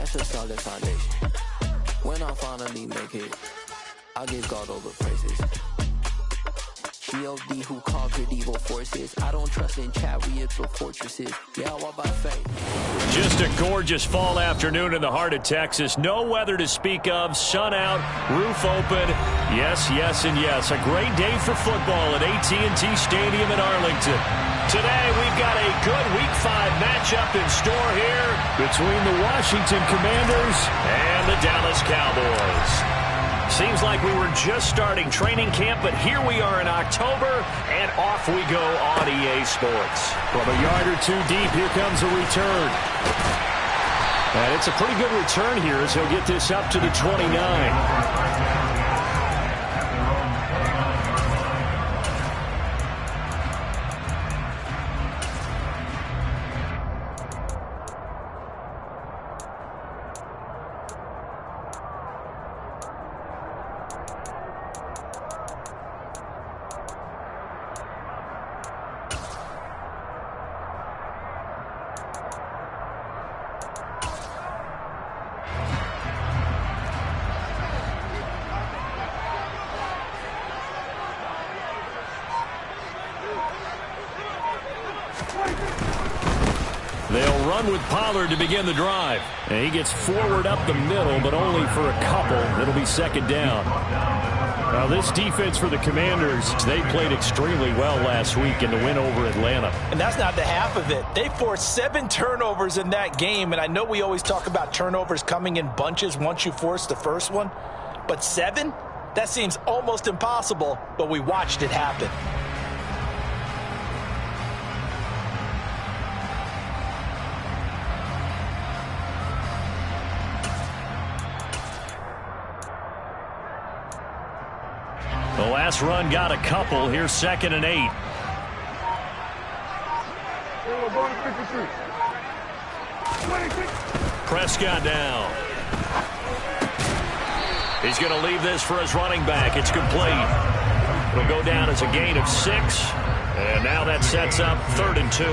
That's a solid foundation. When I finally make it, I'll give God all the praises. G.O.D. who conquered evil forces. I don't trust in chat, we build fortresses. Yeah, I walk by faith. Just a gorgeous fall afternoon in the heart of Texas. No weather to speak of. Sun out, roof open. Yes, yes, and yes. A great day for football at AT&T Stadium in Arlington. Today, we've got a good Week 5 matchup in store here between the Washington Commanders and the Dallas Cowboys. Seems like we were just starting training camp, but here we are in October, and off we go on EA Sports. From a yard or two deep, here comes a return. And it's a pretty good return here as he'll get this up to the 29. They'll run with Pollard to begin the drive. And he gets forward up the middle, but only for a couple. It'll be second down. Now, this defense for the Commanders, they played extremely well last week in the win over Atlanta. And that's not the half of it. They forced 7 turnovers in that game, and I know we always talk about turnovers coming in bunches once you force the first one. But 7? That seems almost impossible, but we watched it happen. The last run got a couple. Here's 2nd and 8. Prescott down. He's going to leave this for his running back. It's complete. It'll go down as a gain of 6. And now that sets up 3rd and 2.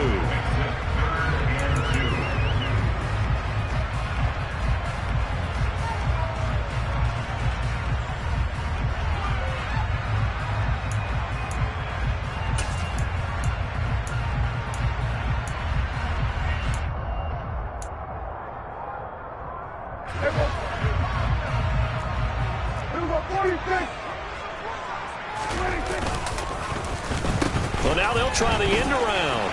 Well, now they'll try the end around.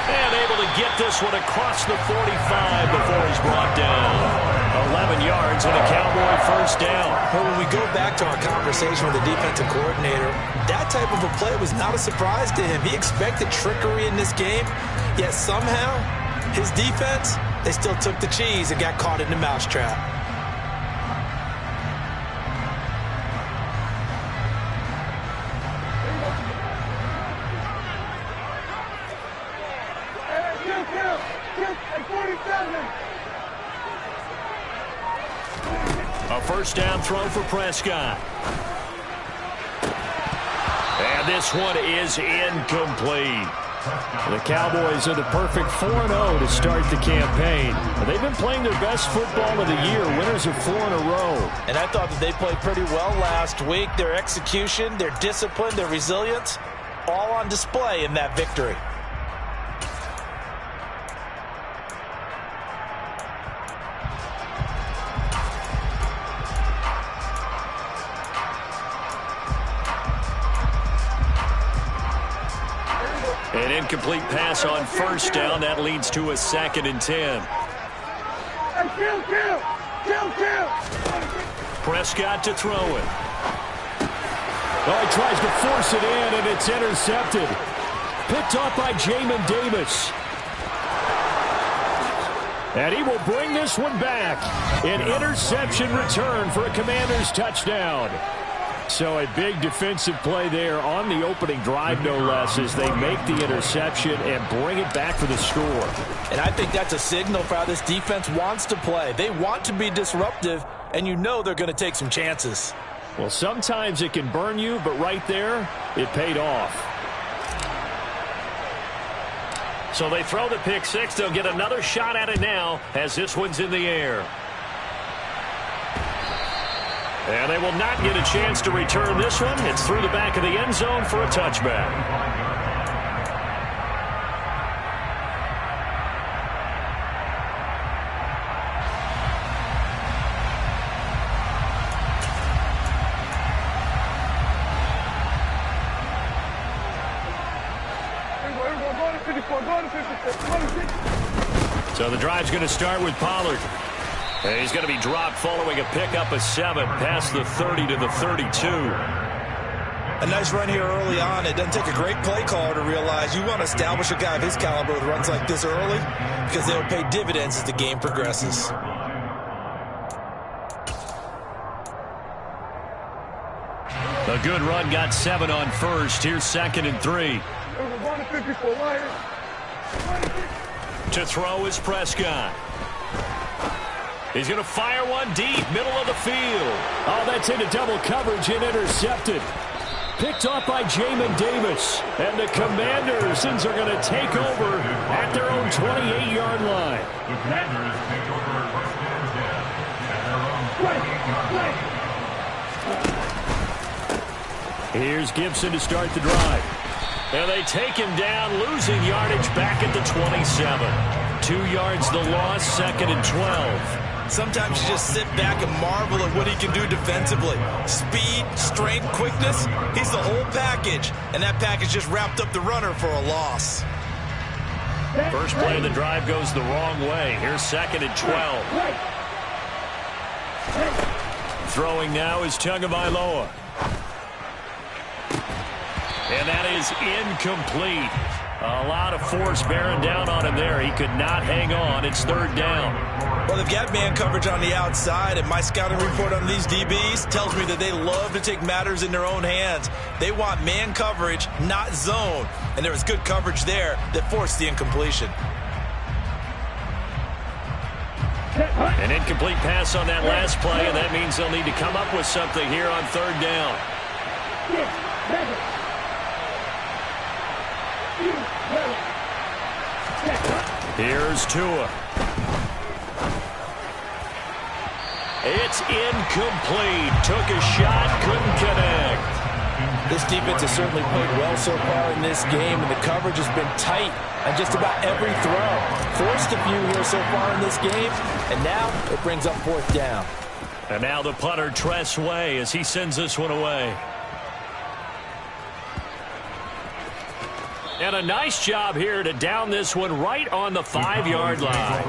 And able to get this one across the 45 before he's brought down. 11 yards and a Cowboy first down. Well, when we go back to our conversation with the defensive coordinator, that type of a play was not a surprise to him. He expected trickery in this game, yet somehow his defense, they still took the cheese and got caught in the mousetrap. A first down throw for Prescott. And this one is incomplete. The Cowboys are the perfect 4-0 to start the campaign. They've been playing their best football of the year, winners of 4 in a row. And I thought that they played pretty well last week. Their execution, their discipline, their resilience, all on display in that victory. An incomplete pass on first down. That leads to a 2nd and 10. Prescott to throw it. Oh, he tries to force it in, and it's intercepted. Picked off by Jamin Davis. And he will bring this one back. An interception return for a Commanders touchdown. So a big defensive play there on the opening drive, no less, as they make the interception and bring it back for the score. And I think that's a signal for how this defense wants to play. They want to be disruptive, and you know they're going to take some chances. Well, sometimes it can burn you, but right there, it paid off. So they throw the pick six. They'll get another shot at it now as this one's in the air. And they will not get a chance to return this one. It's through the back of the end zone for a touchback. So the drive's going to start with Pollard. And he's going to be dropped following a pickup of 7 past the 30 to the 32. A nice run here early on. It doesn't take a great play caller to realize you want to establish a guy of his caliber with runs like this early because they'll pay dividends as the game progresses. A good run got 7 on first. Here's 2nd and 3. To throw is Prescott. He's going to fire one deep, middle of the field. Oh, that's into double coverage and intercepted. Picked off by Jamin Davis. And the Commanders are going to take over at their own 28-yard line. Here's Gibson to start the drive. And they take him down, losing yardage back at the 27. 2 yards the loss, 2nd and 12. Sometimes you just sit back and marvel at what he can do defensively. Speed, strength, quickness, he's the whole package. And that package just wrapped up the runner for a loss. First play of the drive goes the wrong way. Here's 2nd and 12. Throwing now is Tagovailoa. And that is incomplete. A lot of force bearing down on him there. He could not hang on. It's 3rd down. Well, they've got man coverage on the outside, and my scouting report on these DBs tells me that they love to take matters in their own hands. They want man coverage, not zone. And there was good coverage there that forced the incompletion. An incomplete pass on that last play, and that means they'll need to come up with something here on 3rd down. Here's Tua. It's incomplete. Took a shot, couldn't connect. This defense has certainly played well so far in this game, and the coverage has been tight on just about every throw. Forced a few here so far in this game, and now it brings up 4th down. And now the punter, Tress Way, as he sends this one away. And a nice job here to down this one right on the 5-yard line.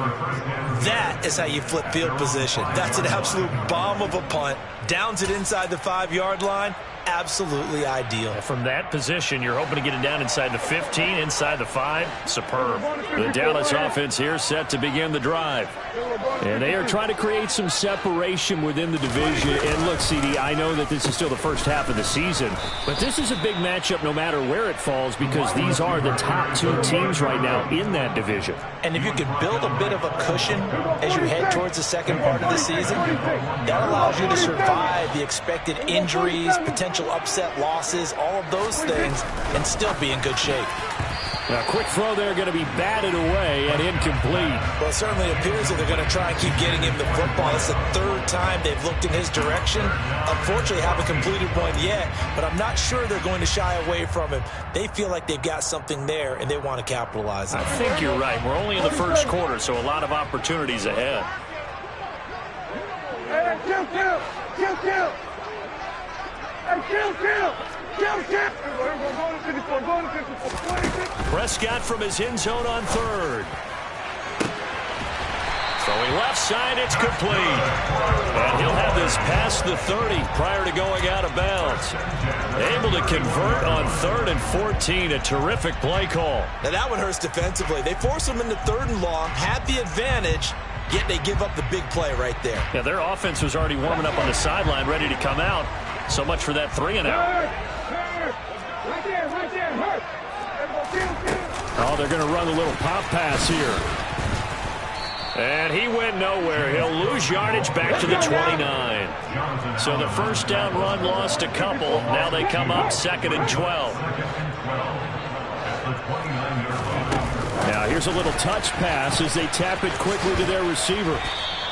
That is how you flip field position. That's an absolute bomb of a punt. Downs it inside the 5-yard line. Absolutely ideal. From that position, you're hoping to get it down inside the 15, inside the 5. Superb. The Dallas offense here set to begin the drive. And they are trying to create some separation within the division. And look, CD, I know that this is still the first half of the season, but this is a big matchup no matter where it falls because these are the top 2 teams right now in that division. And if you can build a bit of a cushion as you head towards the second part of the season, that allows you to survive the expected injuries, potential upset losses, all of those things, and still be in good shape. Now, quick throw there, going to be batted away and incomplete. Well, it certainly appears that they're going to try and keep getting him the football. It's the 3rd time they've looked in his direction. Unfortunately, haven't completed one yet, but I'm not sure they're going to shy away from him. They feel like they've got something there, and they want to capitalize on it. I think you're right. We're only in the first quarter, so a lot of opportunities ahead. Prescott from his end zone on 3rd. Throwing left side, it's complete. And he'll have this past the 30 prior to going out of bounds. Able to convert on 3rd and 14. A terrific play call. Now that one hurts defensively. They force him into 3rd and long, had the advantage, yet they give up the big play right there. Yeah, their offense was already warming up on the sideline, ready to come out. So much for that 3-and-out. Oh, they're going to run a little pop pass here. And he went nowhere. He'll lose yardage back to the 29. So the first down run lost a couple. Now they come up 2nd and 12. Now There's a little touch pass as they tap it quickly to their receiver.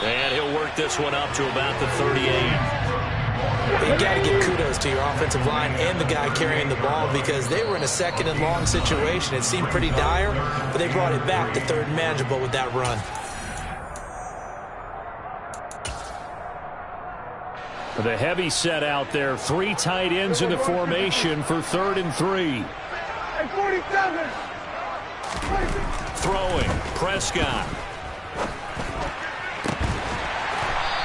And he'll work this one up to about the 38. You got to give kudos to your offensive line and the guy carrying the ball because they were in a second and long situation. It seemed pretty dire, but they brought it back to third and manageable with that run. The heavy set out there. 3 tight ends in the formation for 3rd and 3. Throwing, Prescott.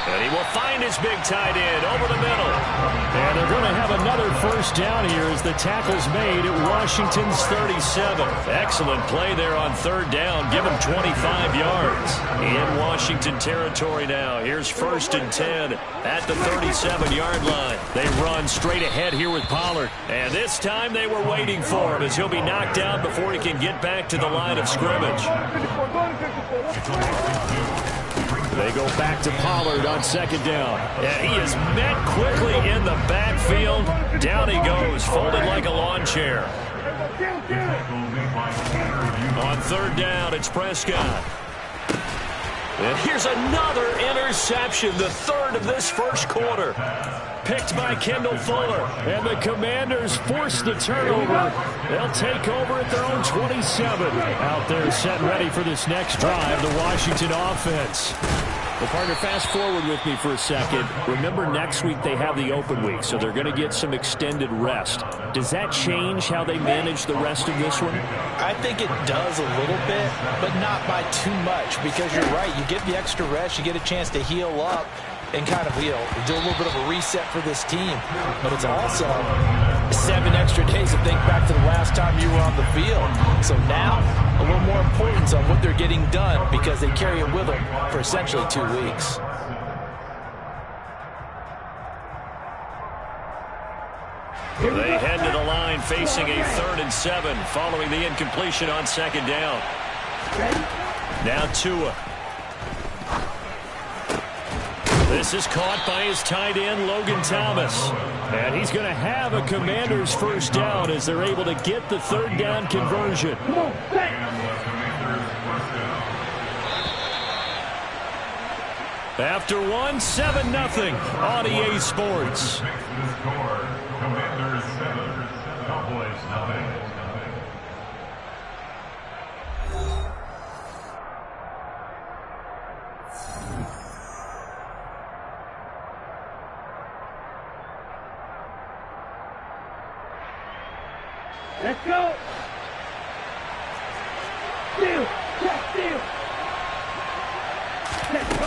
And he will find his big tight end over the middle. And they're going to have another first down here as the tackle's made at Washington's 37. Excellent play there on 3rd down. Give him 25 yards. In Washington territory now. Here's 1st and 10 at the 37-yard line. They run straight ahead here with Pollard. And this time they were waiting for him as he'll be knocked down before he can get back to the line of scrimmage. They go back to Pollard on 2nd down. And he is met quickly in the backfield. Down he goes, folded like a lawn chair. On 3rd down, it's Prescott. And here's another interception, the 3rd of this first quarter. Picked by Kendall Fuller. And the Commanders force the turnover. They'll take over at their own 27. Out there set ready for this next drive, the Washington offense. Well, partner, fast forward with me for a second. Remember, next week they have the open week, so they're going to get some extended rest. Does that change how they manage the rest of this one? I think it does a little bit, but not by too much, because you're right. You get the extra rest, you get a chance to heal up and kind of do a little bit of a reset for this team. But it's also 7 extra days to think back to the last time you were on the field. So now, a little more importance on what they're getting done because they carry it with them for essentially 2 weeks. They head to the line facing a 3rd and 7 following the incompletion on 2nd down. Now Tua. This is caught by his tight end, Logan Thomas. And he's going to have a Commander's first down as they're able to get the 3rd down conversion. After 1, 7-0 on EA Sports. Commanders 7, Cowboys 9. Let's go. Steal. Steal. Let's go.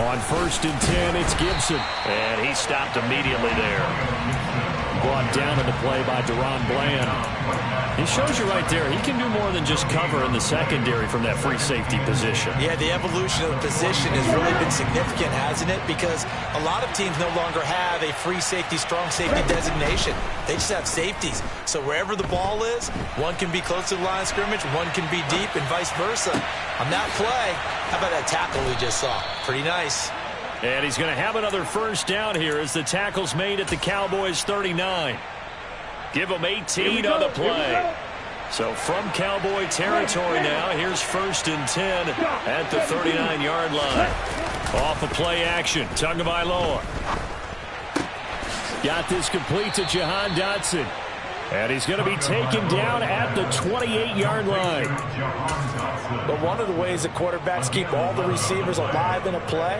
On 1st and 10, it's Gibson. And he stopped immediately there. Brought down in the play by Deron Bland. He shows you right there, he can do more than just cover in the secondary from that free safety position. Yeah, the evolution of the position has really been significant, hasn't it? Because a lot of teams no longer have a free safety, strong safety designation. They just have safeties. So wherever the ball is, one can be close to the line of scrimmage, one can be deep, and vice versa. On that play, how about that tackle we just saw? Pretty nice. And he's going to have another first down here as the tackle's made at the Cowboys 39. Give them 18 on the play. So from Cowboy territory now, here's 1st and 10 at the 39-yard line. Off of play action, Tagovailoa. Got this complete to Jahan Dotson. And he's going to be taken down at the 28-yard line. But one of the ways that quarterbacks keep all the receivers alive in a play,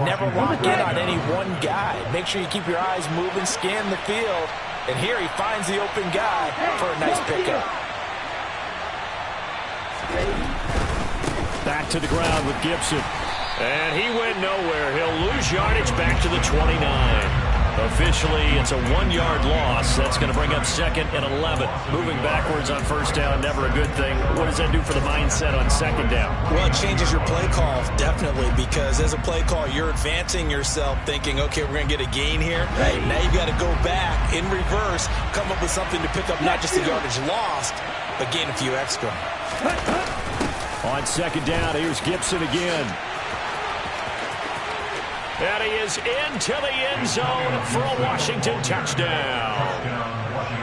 never lock in on any one guy. Make sure you keep your eyes moving, scan the field. And here he finds the open guy for a nice pickup. Back to the ground with Gibson. And he went nowhere. He'll lose yardage back to the 29. Officially, it's a 1-yard loss. That's going to bring up 2nd and 11. Moving backwards on 1st down, never a good thing. What does that do for the mindset on 2nd down? Well, it changes your play call, definitely, because as a play call, you're advancing yourself thinking, okay, we're going to get a gain here. Hey, now you've got to go back in reverse, come up with something to pick up not just the yardage lost, but gain a few extra. On 2nd down, here's Gibson again. And he is into the end zone for a Washington touchdown.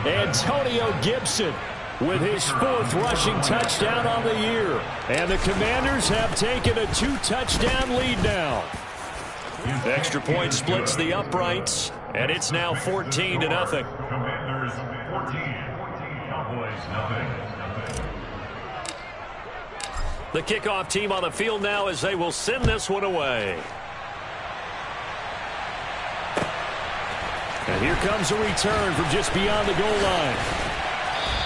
Antonio Gibson with his 4th rushing touchdown on the year. And the Commanders have taken a 2-touchdown lead now. The extra point splits the uprights, and it's now 14-0. Commanders 14, Cowboys nothing. The kickoff team on the field now as they will send this one away. And here comes a return from just beyond the goal line.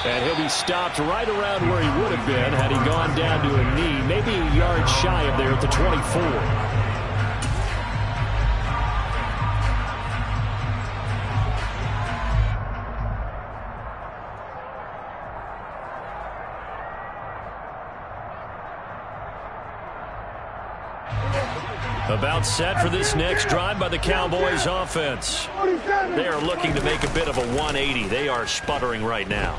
And he'll be stopped right around where he would have been had he gone down to a knee, maybe a yard shy of there at the 24. About set for this next drive by the Cowboys offense. They are looking to make a bit of a 180. They are sputtering right now.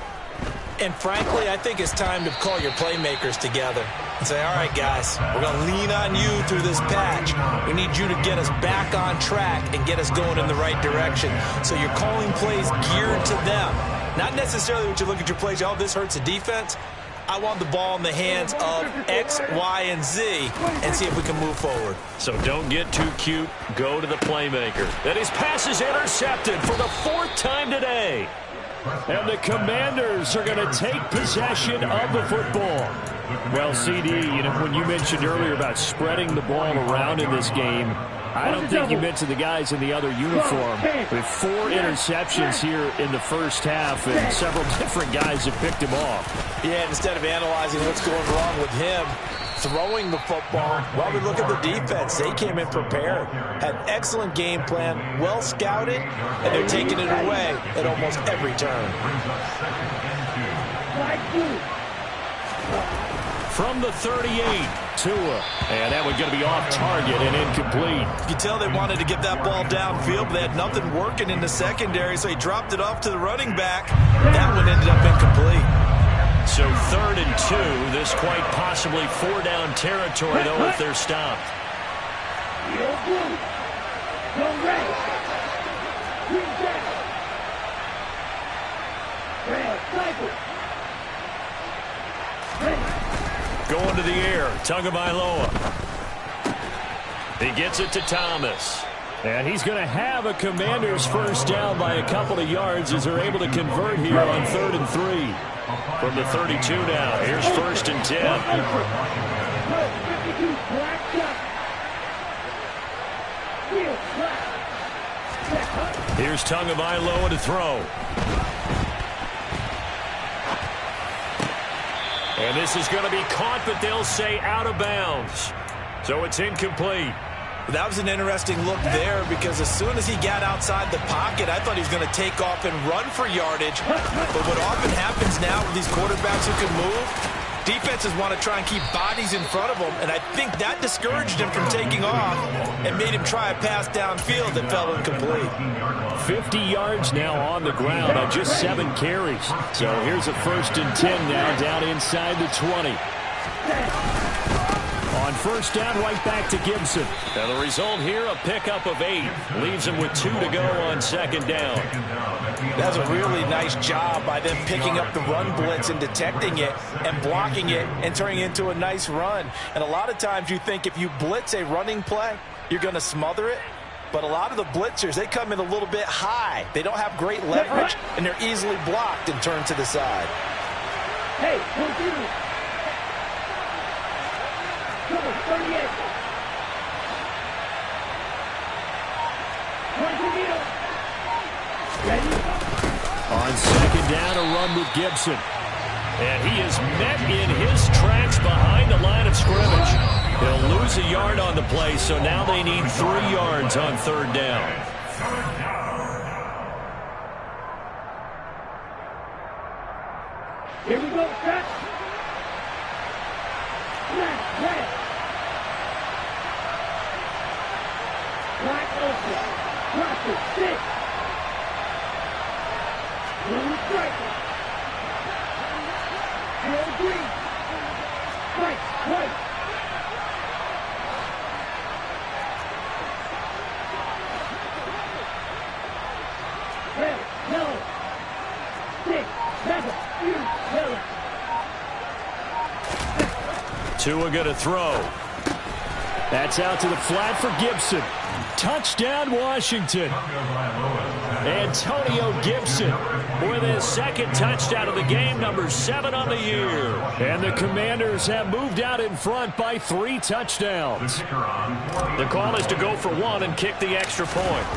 And frankly, I think it's time to call your playmakers together and say, all right, guys, we're going to lean on you through this patch. We need you to get us back on track and get us going in the right direction. So you're calling plays geared to them. Not necessarily what you look at your plays, oh, this hurts the defense. I want the ball in the hands of X, Y, and Z and see if we can move forward. So don't get too cute. Go to the playmaker. And his pass is intercepted for the 4th time today. And the Commanders are going to take possession of the football. Well, CD, when you mentioned earlier about spreading the ball around in this game, I don't think you mentioned the guys in the other uniform. With 4 interceptions here in the first half, and several different guys have picked him off. Yeah, instead of analyzing what's going wrong with him, throwing the football, well, we look at the defense. They came in prepared, had excellent game plan, well scouted, and they're taking it away at almost every turn. From the 38, Tua. And that one's going to be off target and incomplete. You can tell they wanted to get that ball downfield, but they had nothing working in the secondary, so he dropped it off to the running back. That one ended up incomplete. So 3rd and 2. This quite possibly 4-down territory, though, if they're stopped. Going to the air, Tagovailoa. He gets it to Thomas. And he's going to have a Commanders first down by a couple of yards as they're able to convert here on 3rd and 3. From the 32 now, here's 1st and 10. Here's Tagovailoa to throw. And this is going to be caught, but they'll say out of bounds. So it's incomplete. That was an interesting look there because as soon as he got outside the pocket, I thought he was going to take off and run for yardage. But what often happens now with these quarterbacks who can move, defenses want to try and keep bodies in front of them, and I think that discouraged him from taking off and made him try a pass downfield that fell incomplete. 50 yards now on the ground on just 7 carries. So here's a 1st and 10 now down inside the 20. On first down, right back to Gibson. And the result here, a pickup of 8. Leaves him with 2 to go on 2nd down. That's a really nice job by them picking up the run blitz and detecting it and blocking it and turning it into a nice run. And a lot of times you think if you blitz a running play, you're going to smother it. But a lot of the blitzers, they come in a little bit high. They don't have great leverage, and they're easily blocked and turned to the side. Hey, continue. Come on, 38. On 2nd down, a run with Gibson. And he is met in his tracks behind the line of scrimmage. He'll lose a yard on the play, so now they need 3 yards on 3rd down. Here we go, set. Black. Black open. Drop it, 6. Blue striker. Yellow green. White. Red, yellow. 6, 7, 2, yellow. Tua going to throw. That's out to the flat for Gibson. Touchdown, Washington. Antonio Gibson with his second touchdown of the game, number 7 on the year. And the Commanders have moved out in front by 3 touchdowns. The call is to go for 1 and kick the extra point.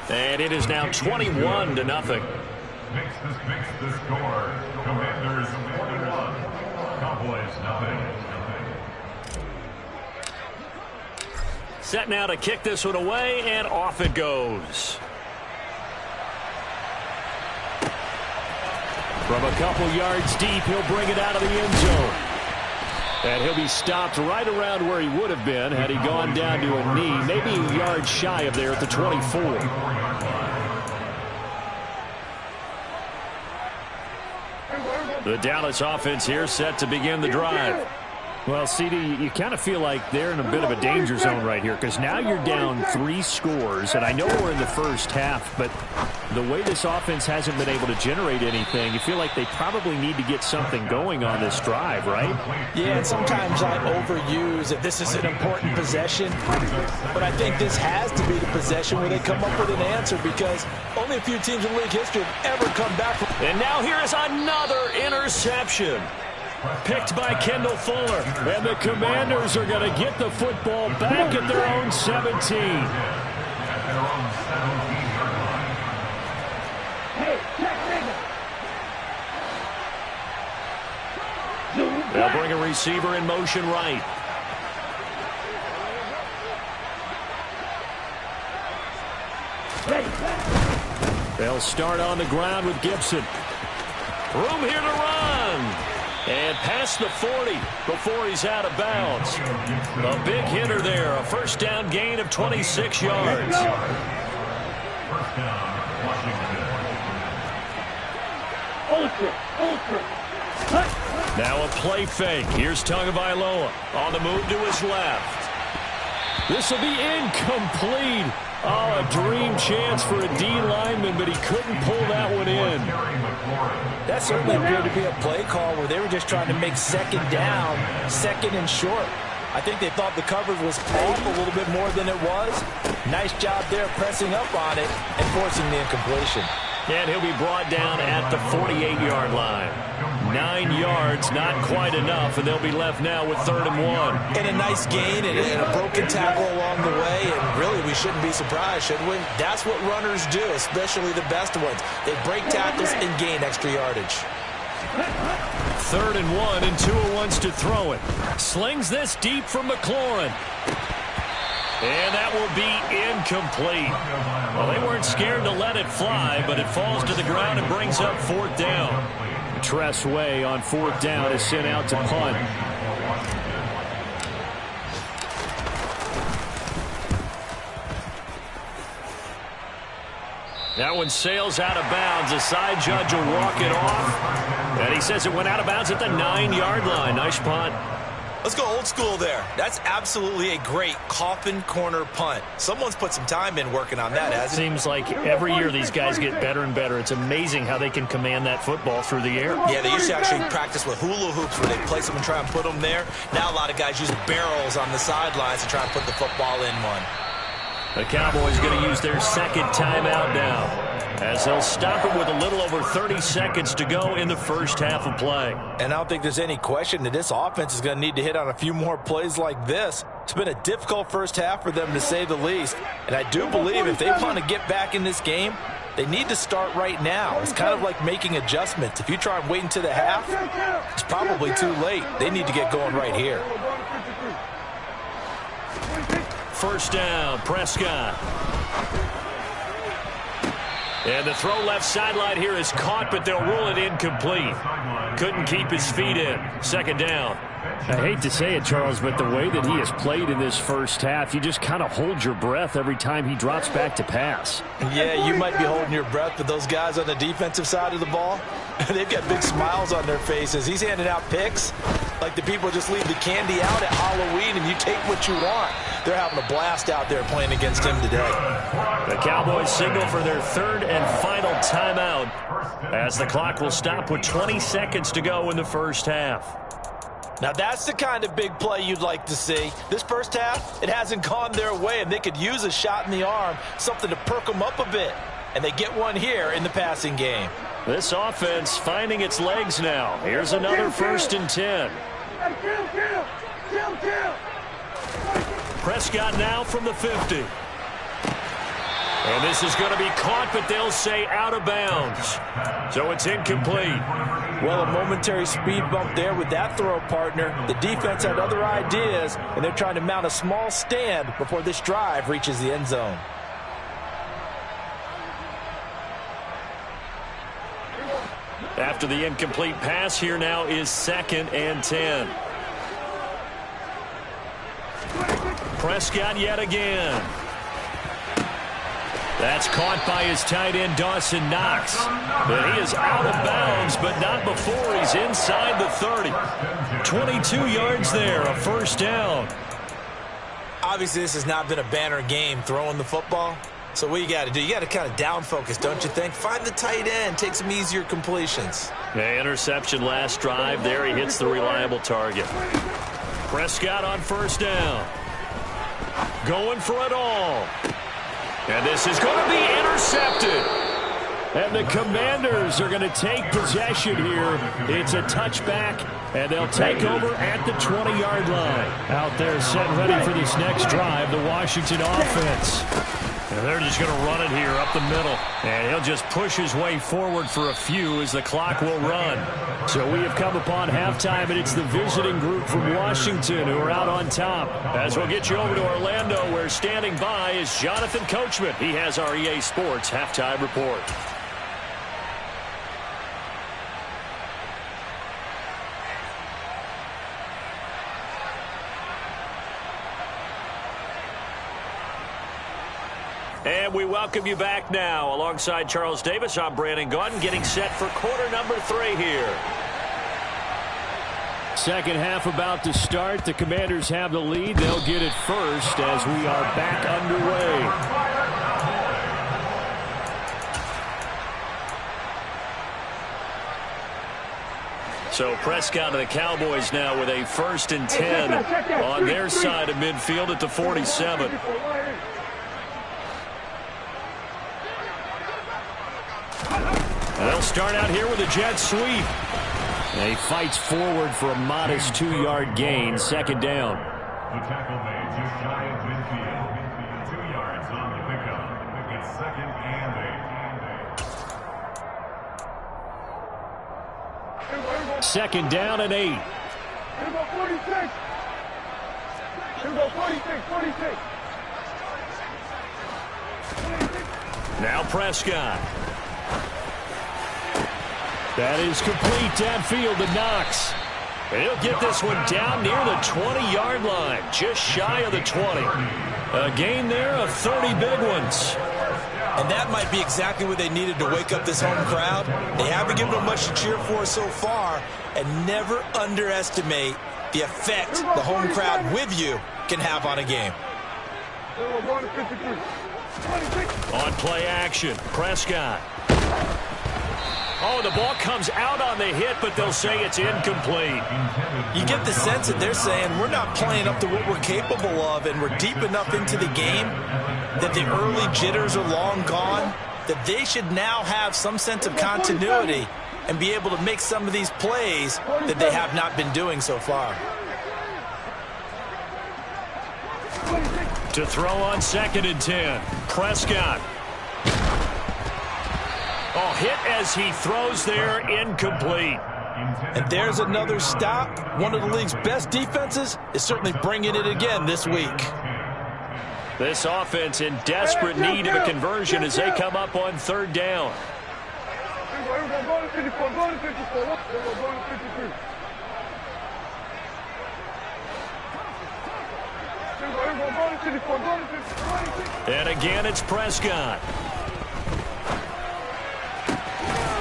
And it is now 21-0. Makes the score. Commanders 41. Cowboys nothing. Set now to kick this one away, and off it goes. From a couple yards deep, he'll bring it out of the end zone. And he'll be stopped right around where he would have been had he gone down to a knee, maybe a yard shy of there at the 24. The Dallas offense here set to begin the drive. Well, CD, you kind of feel like they're in a bit of a danger zone right here because now you're down 3 scores, and I know we're in the first half, but the way this offense hasn't been able to generate anything, you feel like they probably need to get something going on this drive, right? Yeah, and sometimes I overuse that this is an important possession, but I think this has to be the possession where they come up with an answer because only a few teams in league history have ever come back. And now here is another interception. Picked by Kendall Fuller. And the Commanders are going to get the football back at their own 17. They'll bring a receiver in motion right. They'll start on the ground with Gibson. Room here to run. And past the 40 before he's out of bounds. A big hitter there. A first down gain of 26 yards. First down, Washington. Now a play fake. Here's Tagovailoa on the move to his left. This will be incomplete. Oh, a dream chance for a D lineman, but he couldn't pull that one in. That certainly appeared to be a play call where they were just trying to make second down, second and short. I think they thought the coverage was off a little bit more than it was. Nice job there pressing up on it and forcing the incompletion. And he'll be brought down at the 48-yard line. 9 yards, not quite enough, and they'll be left now with 3rd and 1. And a nice gain and a broken tackle along the way, and really we shouldn't be surprised, should we? That's what runners do, especially the best ones. They break tackles and gain extra yardage. 3rd and 1, and Tua wants to throw it. Slings this deep from McLaurin. And that will be incomplete. Well, they weren't scared to let it fly, but it falls to the ground and brings up 4th down. Tress Way on 4th down is sent out to punt. That one sails out of bounds. The side judge will walk it off. And he says it went out of bounds at the 9-yard line. Nice punt. Let's go old school there. That's absolutely a great coffin corner punt. Someone's put some time in working on that, hasn't it? Seems like every year these guys get better and better. It's amazing how they can command that football through the air. Yeah, they used to actually practice with hula hoops where they place them and try and put them there. Now a lot of guys use barrels on the sidelines to try and put the football in one. The Cowboys going to use their second timeout now, as they'll stop it with a little over 30 seconds to go in the first half of play. And I don't think there's any question that this offense is going to need to hit on a few more plays like this. It's been a difficult first half for them, to say the least. And I do believe if they want to get back in this game, they need to start right now. It's kind of like making adjustments. If you try and wait until the half, it's probably too late. They need to get going right here. First down, Prescott. And the throw left sideline here is caught, but they'll rule it incomplete. Couldn't keep his feet in. Second down. I hate to say it, Charles, but the way that he has played in this first half, you just kind of hold your breath every time he drops back to pass. Yeah, you might be holding your breath, but those guys on the defensive side of the ball, they've got big smiles on their faces. He's handing out picks. Like the people just leave the candy out at Halloween and you take what you want. They're having a blast out there playing against him today. The Cowboys signal for their third and final timeout as the clock will stop with 20 seconds to go in the first half. Now that's the kind of big play you'd like to see. This first half, it hasn't gone their way, and they could use a shot in the arm, something to perk them up a bit. And they get one here in the passing game. This offense finding its legs now. Here's another 1st and 10. Prescott now from the 50. And this is going to be caught, but they'll say out of bounds. So it's incomplete. Well, a momentary speed bump there with that throw, partner. The defense had other ideas, and they're trying to mount a small stand before this drive reaches the end zone. After the incomplete pass, here now is 2nd and 10. Prescott yet again. That's caught by his tight end, Dawson Knox. But he is out of bounds, but not before he's inside the 30. 22 yards there, a 1st down. Obviously, this has not been a banner game throwing the football. So what you got to do, you got to kind of down focus, don't you think? Find the tight end, take some easier completions. Yeah, interception last drive. There he hits the reliable target. Prescott on 1st down. Going for it all. And this is going to be intercepted. And the Commanders are going to take possession here. It's a touchback, and they'll take over at the 20-yard line. Out there set ready for this next drive, the Washington offense. And they're just going to run it here up the middle. And he'll just push his way forward for a few as the clock will run. So we have come upon halftime, and it's the visiting group from Washington who are out on top. As we'll get you over to Orlando, where standing by is Jonathan Coachman. He has our EA Sports halftime report. And we welcome you back now. Alongside Charles Davis, I'm Brandon Gaudin, getting set for quarter number 3 here. Second half about to start. The Commanders have the lead. They'll get it first as we are back underway. So Prescott and the Cowboys now with a 1st and 10 on their side of midfield at the 47. They'll start out here with a jet sweep. And he fights forward for a modest 2-yard gain. 2nd down. The tackle made just shy of midfield. 2 yards on the pickup. It's 2nd and 8. 2nd down and 8. Here go 46. Here go 46. Now Prescott. That is complete downfield to Knox. And he'll get this one down near the 20-yard line, just shy of the 20. A gain there of 30 big ones. And that might be exactly what they needed to wake up this home crowd. They haven't given them much to cheer for so far, and never underestimate the effect the home crowd with you can have on a game. On play action, Prescott. Oh, the ball comes out on the hit, but they'll say it's incomplete. You get the sense that they're saying we're not playing up to what we're capable of, and we're deep enough into the game that the early jitters are long gone, that they should now have some sense of continuity and be able to make some of these plays that they have not been doing so far. To throw on 2nd and 10, Prescott. Oh, hit as he throws there, incomplete. And there's another stop. One of the league's best defenses is certainly bringing it again this week. This offense in desperate need of a conversion as they come up on 3rd down. And again, it's Prescott.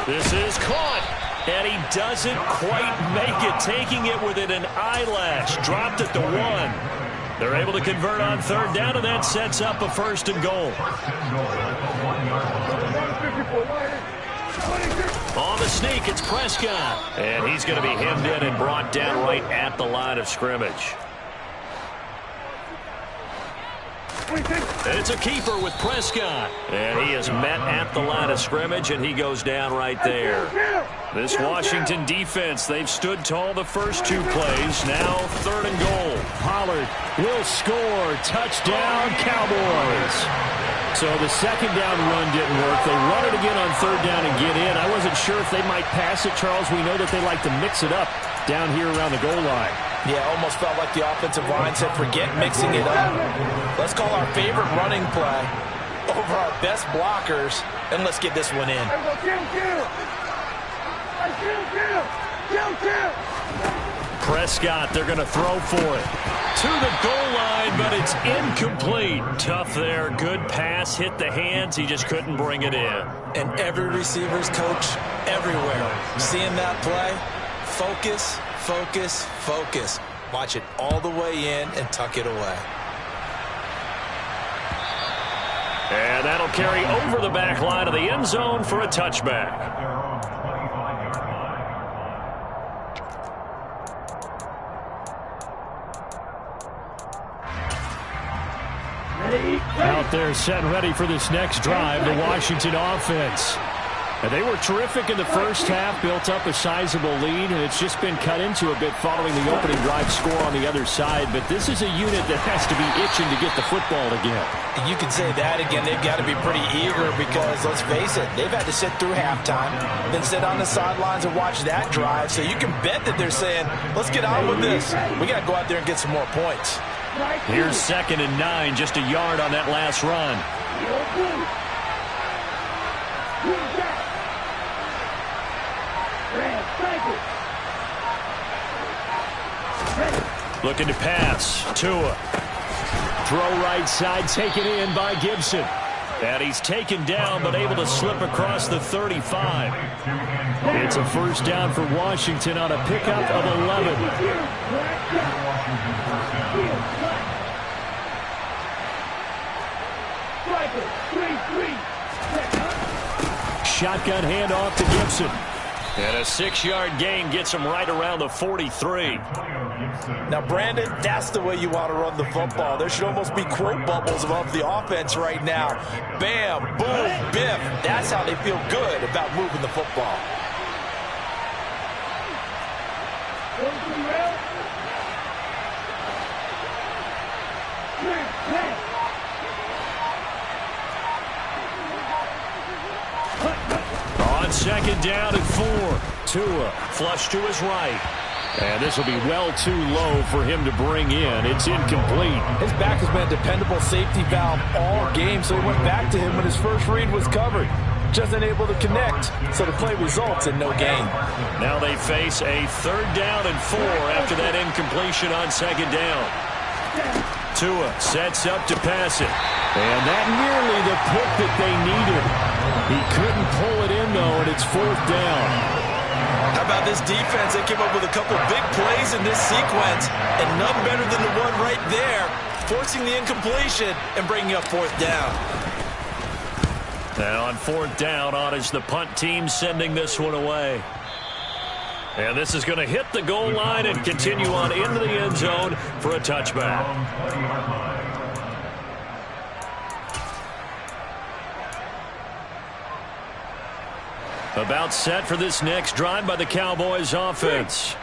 This is caught. And he doesn't quite make it, taking it within an eyelash. Dropped it to 1. They're able to convert on 3rd down, and that sets up a 1st and goal. On the sneak, it's Prescott. And he's going to be hemmed in and brought down right at the line of scrimmage. It's a keeper with Prescott. And he is met at the line of scrimmage, and he goes down right there. This Washington defense, they've stood tall the first 2 plays. Now 3rd and goal. Pollard will score. Touchdown, Cowboys. So the 2nd down run didn't work. They run it again on 3rd down and get in. I wasn't sure if they might pass it, Charles. We know that they like to mix it up down here around the goal line. Yeah, almost felt like the offensive line said, forget mixing it up. Let's call our favorite running play over our best blockers, and let's get this one in. Prescott, they're going to throw for it. To the goal line, but it's incomplete. Tough there. Good pass. Hit the hands. He just couldn't bring it in. And every receiver's coach everywhere. Seeing that play, focus, focus, focus. Watch it all the way in and tuck it away. And that'll carry over the back line of the end zone for a touchback. Out there set and ready for this next drive, the Washington offense. And they were terrific in the first half, built up a sizable lead, and it's just been cut into a bit following the opening drive score on the other side. But this is a unit that has to be itching to get the football again. You can say that again. They've got to be pretty eager because, let's face it, they've had to sit through halftime, then sit on the sidelines and watch that drive. So you can bet that they're saying, let's get on with this. We got to go out there and get some more points. Here's 2nd and 9, just a yard on that last run. Looking to pass. Tua. Throw right side, taken in by Gibson. And he's taken down, but able to slip across the 35. It's a 1st down for Washington on a pickup of 11. Shotgun handoff to Gibson. And a 6-yard gain gets him right around the 43. Now, Brandon, that's the way you want to run the football. There should almost be quote bubbles above the offense right now. Bam, boom, biff. That's how they feel good about moving the football. On 2nd down and 4. Tua flush to his right. And this will be well too low for him to bring in. It's incomplete. His back has been a dependable safety valve all game, so he went back to him when his first read was covered. Just unable to connect, so the play results in no gain. Now they face a 3rd down and 4 after that incompletion on 2nd down. Tua sets up to pass it. And that nearly the pick that they needed. He couldn't pull it in, though, and it's 4th down. How about this defense? They came up with a couple big plays in this sequence, and none better than the one right there, forcing the incompletion and bringing up 4th down. Now on 4th down, on is the punt team sending this one away. And this is going to hit the goal line and continue on into the end zone for a touchback. About set for this next drive by the Cowboys offense.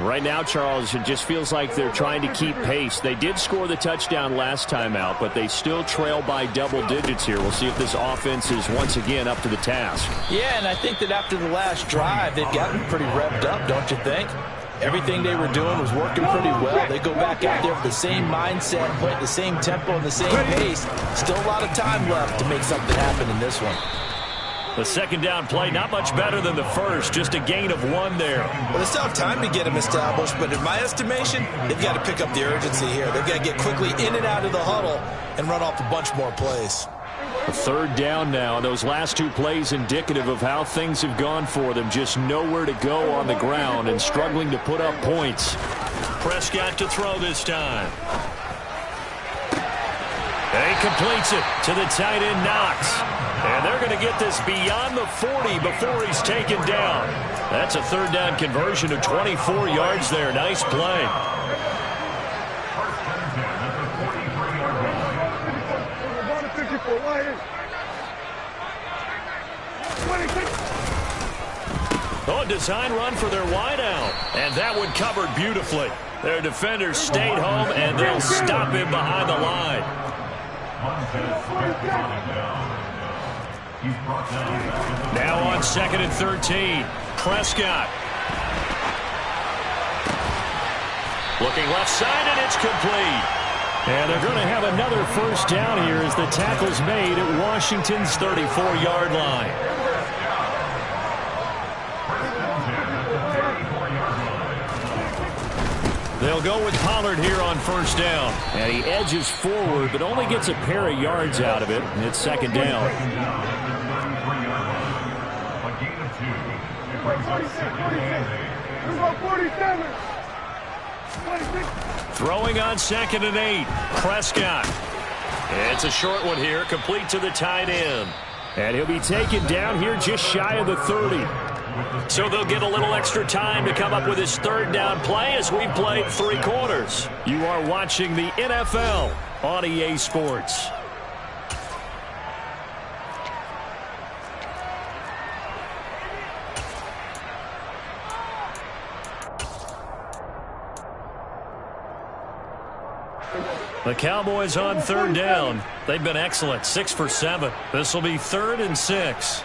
Right now, Charles, it just feels like they're trying to keep pace. They did score the touchdown last time out, but they still trail by double digits here. We'll see if this offense is once again up to the task. Yeah, and I think that after the last drive, they've gotten pretty revved up, don't you think? Everything they were doing was working pretty well. They go back out there with the same mindset, play at the same tempo and the same pace. Still a lot of time left to make something happen in this one. The 2nd down play, not much better than the first, just a gain of 1 there. Well, they still have time to get them established, but in my estimation, they've got to pick up the urgency here. They've got to get quickly in and out of the huddle and run off a bunch more plays. A third down now. Those last two plays indicative of how things have gone for them. Just nowhere to go on the ground and struggling to put up points. Prescott to throw this time. And he completes it to the tight end, Knox. And they're going to get this beyond the 40 before he's taken down. That's a third down conversion of 24 yards there. Nice play. Oh, a design run for their wideout. And that one covered beautifully. Their defenders stayed home, and they'll stop him behind the line. Now on 2nd and 13. Prescott. Looking left side, and it's complete. And they're going to have another first down here as the tackle's made at Washington's 34-yard line. They'll go with Pollard here on first down. And he edges forward, but only gets a pair of yards out of it. And it's second down. Throwing on 2nd and 8. Prescott. It's a short one here, complete to the tight end. And he'll be taken down here just shy of the 30. So they'll get a little extra time to come up with his third down play as we've played 3 quarters. You are watching the NFL on EA Sports. The Cowboys on third down. They've been excellent, 6 for 7. This will be 3rd and 6.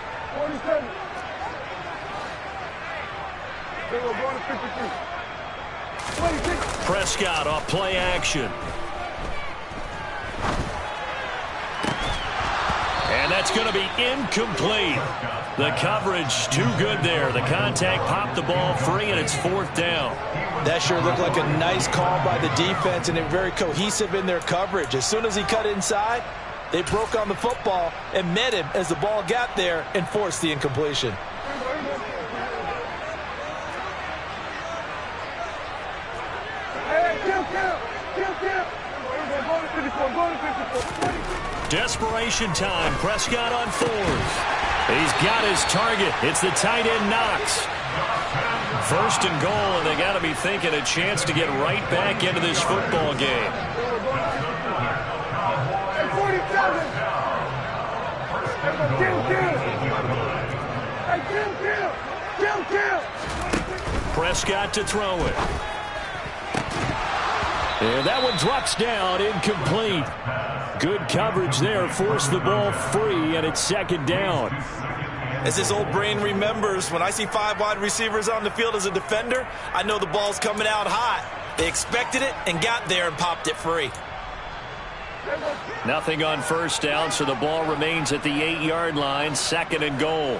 Prescott off play action. And that's going to be incomplete. The coverage too good there. The contact popped the ball free, and it's 4th down. That sure looked like a nice call by the defense, and they're very cohesive in their coverage. As soon as he cut inside, they broke on the football and met him as the ball got there and forced the incompletion. Desperation time. Prescott on 4th. He's got his target. It's the tight end, Knox. 1st and goal, and they got to be thinking a chance to get right back into this football game. Prescott to throw it. And that one drops down, incomplete. Good coverage there, forced the ball free, and it's 2nd down. As his old brain remembers, when I see 5 wide receivers on the field as a defender, I know the ball's coming out hot. They expected it and got there and popped it free. Nothing on first down, so the ball remains at the 8-yard line, 2nd and goal.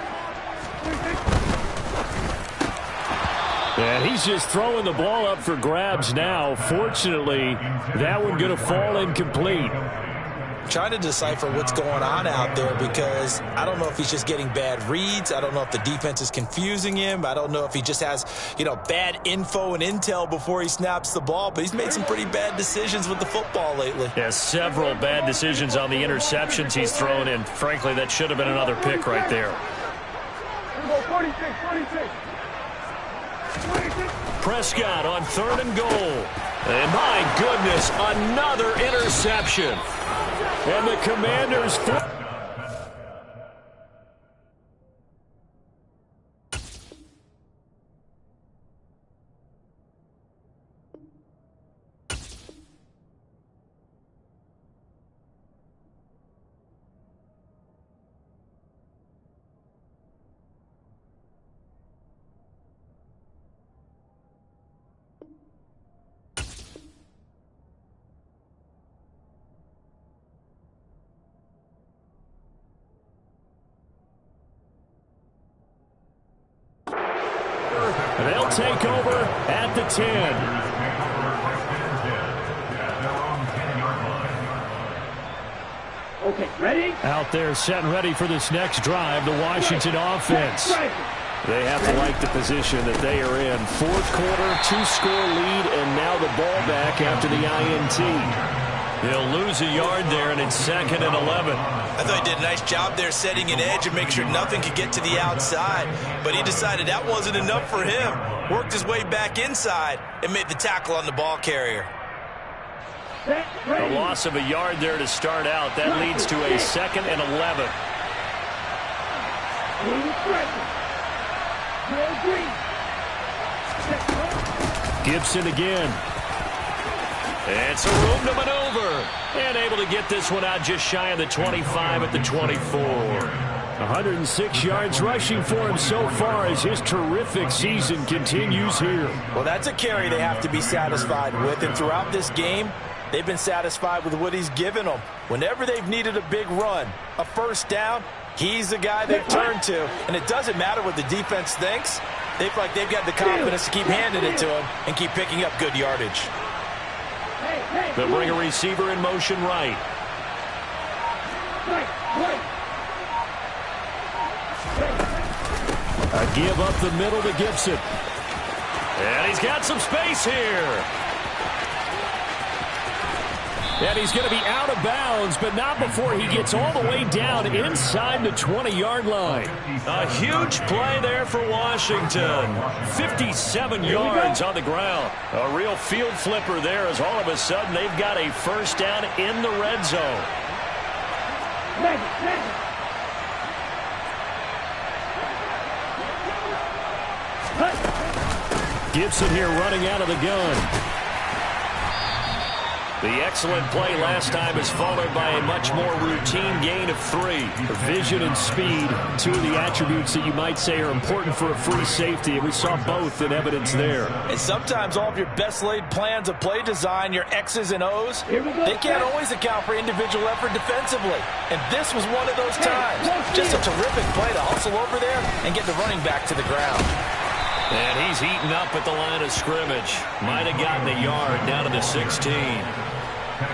And he's just throwing the ball up for grabs now. Fortunately, that one going to fall incomplete. Trying to decipher what's going on out there, because I don't know if he's just getting bad reads. I don't know if the defense is confusing him. I don't know if he just has, bad info and intel before he snaps the ball. But he's made some pretty bad decisions with the football lately. Yeah, several bad decisions on the interceptions he's thrown in. Frankly, that should have been another pick right there. 46. Prescott on 3rd and goal. And my goodness, another interception. And the Commanders... They'll take over at the 10. Okay, ready? Out there set and ready for this next drive, the Washington offense. They have to like the position that they are in. Fourth quarter, 2-score lead, and now the ball back after the INT. They'll lose a yard there, and it's 2nd and 11. I thought he did a nice job there setting an edge and make sure nothing could get to the outside. But he decided that wasn't enough for him. Worked his way back inside and made the tackle on the ball carrier. The loss of a yard there to start out. That leads to a 2nd and 11. Gibson again. And some room to maneuver. And able to get this one out just shy of the 25 at the 24. 106 yards rushing for him so far as his terrific season continues here. Well, that's a carry they have to be satisfied with. And throughout this game, they've been satisfied with what he's given them. Whenever they've needed a big run, a first down, he's the guy they've turned to. And it doesn't matter what the defense thinks. They feel like they've got the confidence to keep handing it to him and keep picking up good yardage. They'll bring a receiver in motion right. A give up the middle to Gibson. And he's got some space here. And he's going to be out of bounds, but not before he gets all the way down inside the 20-yard line. A huge play there for Washington. 57 yards on the ground. A real field flipper there as all of a sudden they've got a first down in the red zone. Gibson here running out of the gun. The excellent play last time is followed by a much more routine gain of 3. Vision and speed, two of the attributes that you might say are important for a free safety, and we saw both in evidence there. And sometimes all of your best laid plans of play design, your X's and O's, they can't always account for individual effort defensively. And this was one of those times. Just a terrific play to hustle over there and get the running back to the ground. And he's eaten up at the line of scrimmage. Might have gotten a yard down to the 16.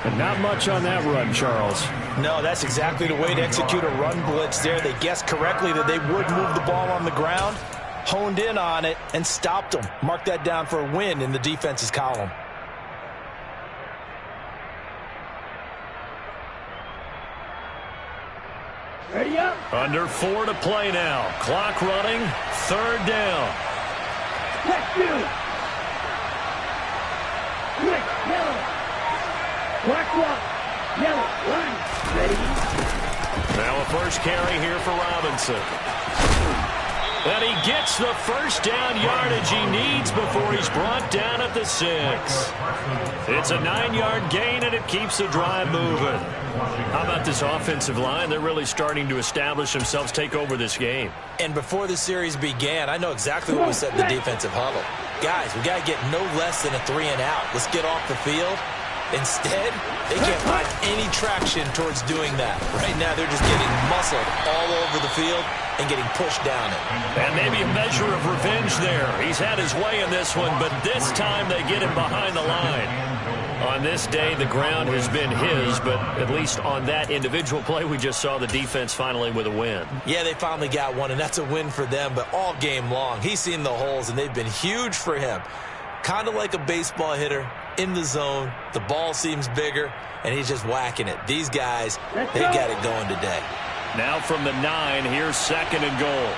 And not much on that run, Charles. No, that's exactly the way to execute a run blitz there. They guessed correctly that they would move the ball on the ground, honed in on it, and stopped them. Mark that down for a win in the defense's column. Ready up. Under 4 to play now. Clock running. 3rd down. Check 2. Quick, yellow. Black block. Yellow. Line. Ready. Now a first carry here for Robinson. And he gets the first down yardage he needs before he's brought down at the 6. It's a 9-yard gain, and it keeps the drive moving. How about this offensive line? They're really starting to establish themselves, take over this game. And before the series began, I know exactly what we said in the defensive huddle. Guys, we got to get no less than a 3-and-out. Let's get off the field. Instead, they can't find any traction towards doing that. Right now, they're just getting muscled all over the field and getting pushed down it. And maybe a measure of revenge there. He's had his way in this one, but this time they get him behind the line. On this day, the ground has been his, but at least on that individual play, we just saw the defense finally with a win. Yeah, they finally got one, and that's a win for them, but all game long, he's seen the holes, and they've been huge for him. Kind of like a baseball hitter in the zone. The ball seems bigger, and he's just whacking it. These guys, they got it going today. Now from the 9, here's 2nd and goal.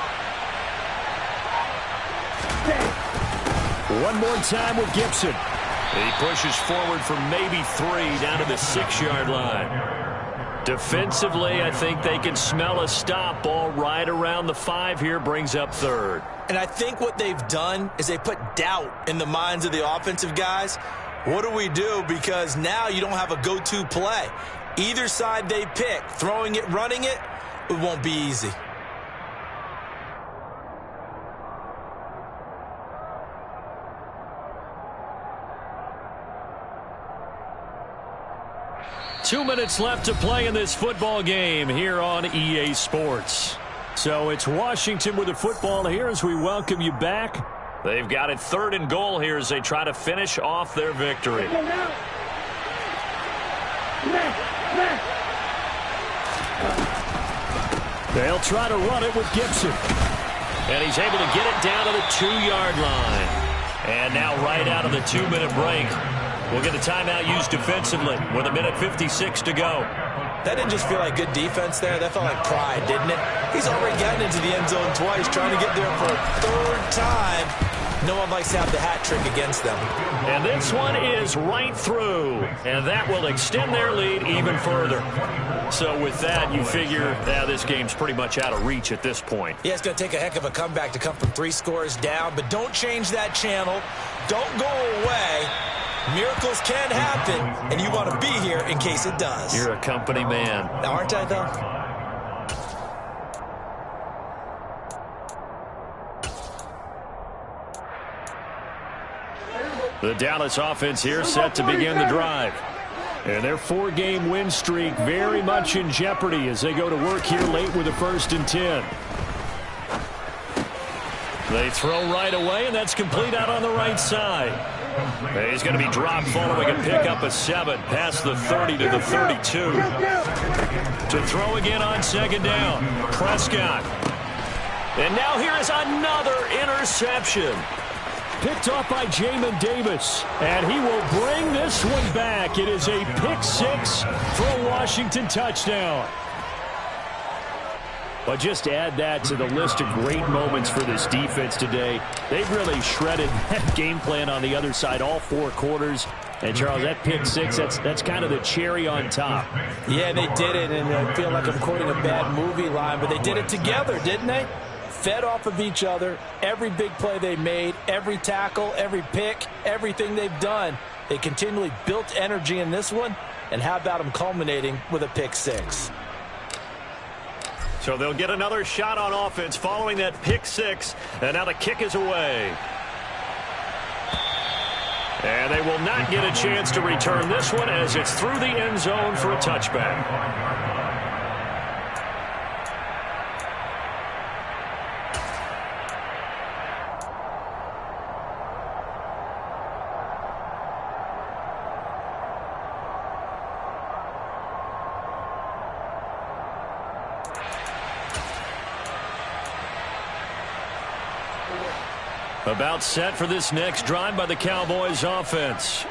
One more time with Gibson. He pushes forward for maybe 3 down to the 6-yard line. Defensively, I think they can smell a stop. Ball right around the 5 here, brings up 3rd. And I think what they've done is they put doubt in the minds of the offensive guys. What do we do? Because now you don't have a go-to play. Either side they pick, throwing it, running it, it won't be easy. Two minutes left to play in this football game here on EA Sports. So it's Washington with the football here as we welcome you back. They've got it 3rd and goal here as they try to finish off their victory. They'll try to run it with Gibson. And he's able to get it down to the 2-yard line. And now right out of the 2-minute break, we'll get a timeout used defensively with 1:56 to go. That didn't just feel like good defense there. That felt like pride, didn't it? He's already gotten into the end zone twice, trying to get there for a third time. No one likes to have the hat trick against them. And this one is right through. And that will extend their lead even further. So with that, you figure this game's pretty much out of reach at this point. Yeah, it's going to take a heck of a comeback to come from 3 scores down. But don't change that channel. Don't go away. Miracles can happen, and you want to be here in case it does. You're a company man. Aren't I, though? The Dallas offense here set to begin the drive. And their 4-game win streak very much in jeopardy as they go to work here late with a 1st and 10. They throw right away, and that's complete out on the right side. He's going to be dropped following a pickup of 7 past the 30 to the 32. To throw again on 2nd down. Prescott. And now here is another interception. Picked off by Jamin Davis. And he will bring this one back. It is a pick 6 for a Washington touchdown. But just add that to the list of great moments for this defense today. They've really shredded that game plan on the other side all 4 quarters. And, Charles, that pick 6, that's kind of the cherry on top. Yeah, they did it, and I feel like I'm quoting a bad movie line, but they did it together, didn't they? Fed off of each other, every big play they made, every tackle, every pick, everything they've done. They continually built energy in this one, and how about them culminating with a pick 6? So they'll get another shot on offense following that pick 6. And now the kick is away. And they will not get a chance to return this one as it's through the end zone for a touchback. About set for this next drive by the Cowboys offense.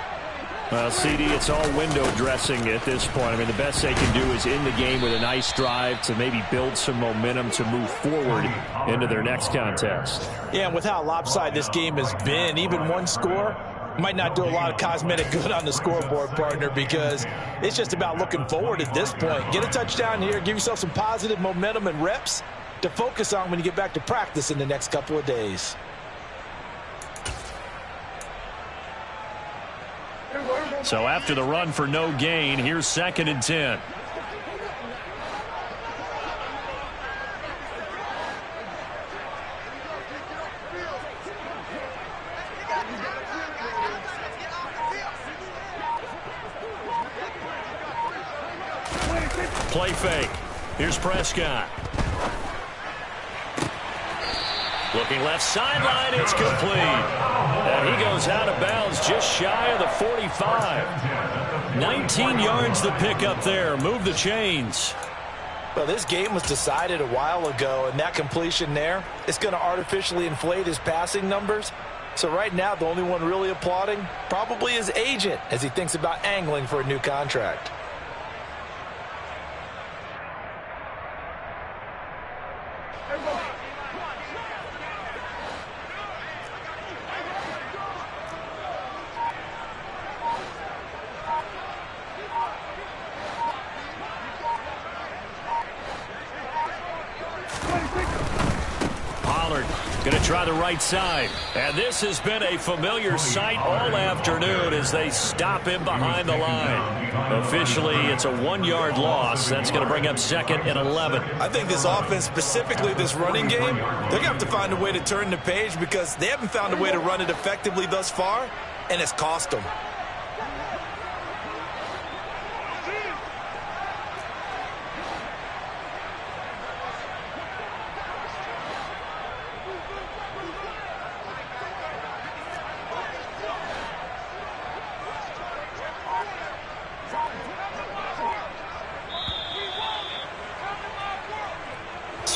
Well, CD, it's all window dressing at this point. I mean, the best they can do is in the game with a nice drive to maybe build some momentum to move forward into their next contest. Yeah, and with how lopsided this game has been, even one score might not do a lot of cosmetic good on the scoreboard, partner, because it's just about looking forward at this point. Get a touchdown here, give yourself some positive momentum and reps to focus on when you get back to practice in the next couple of days. So after the run for no gain, here's 2nd and 10. Play fake. Here's Prescott. Looking left sideline, it's complete. And he goes out of bounds just shy of the 45. 19 yards to pick up there. Move the chains. Well, this game was decided a while ago, and that completion there is going to artificially inflate his passing numbers. So right now, the only one really applauding probably his agent as he thinks about angling for a new contract. Going to try the right side. And this has been a familiar sight all afternoon as they stop him behind the line. Officially, it's a 1-yard loss. That's going to bring up 2nd and 11. I think this offense, specifically this running game, they're going to have to find a way to turn the page because they haven't found a way to run it effectively thus far, and it's cost them.